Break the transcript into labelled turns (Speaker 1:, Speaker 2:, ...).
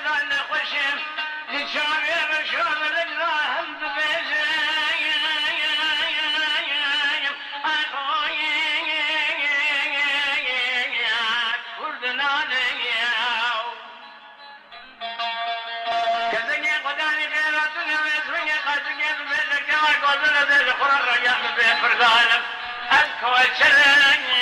Speaker 1: قال خوشم لشامر شوم لله ببيزين أخوي كردنا لياو كذني قداني غيراتنا ويسوي قاتني ببيتك يا قوزنا ذي القرى الرجال ببيت فرقالك أذكر شلني